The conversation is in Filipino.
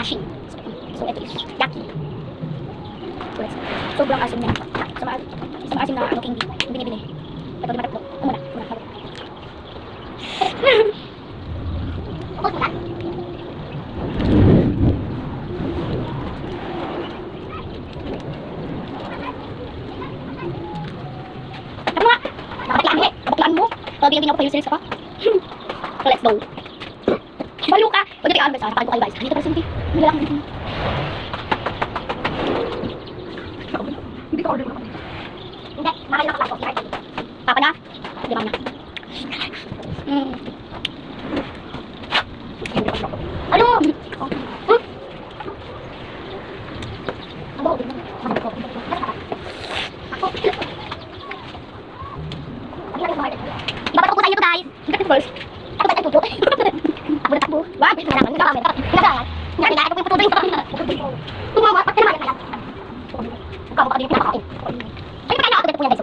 asin. So ito is yaki. Sobrang asim niya. Sa maasim na candy. Binibili. Ito di matatlo. Muna. Ubos mo na? Ano nga? Nakatian mo. Hindi ako pa yung series pa. So let's go. Balo ka. Huwag natin i-unbers. Nakain ko kayo guys. Dito pa sinti. Nilalang dito. Hindi ko order mo. Hindi. Nakain lang ako. Papa na. Hindi mama na. Ano? Dapat ako sa inyo to guys. Ito first. Ako tayo tuto. Ako na takbo. Wag, kailangan ng camera. Kailangan. Hindi na ako yung tutuloy. Tumawa pa naman yan. Ikaw pa din pinakain. Ay, kaya ako dito punya guys.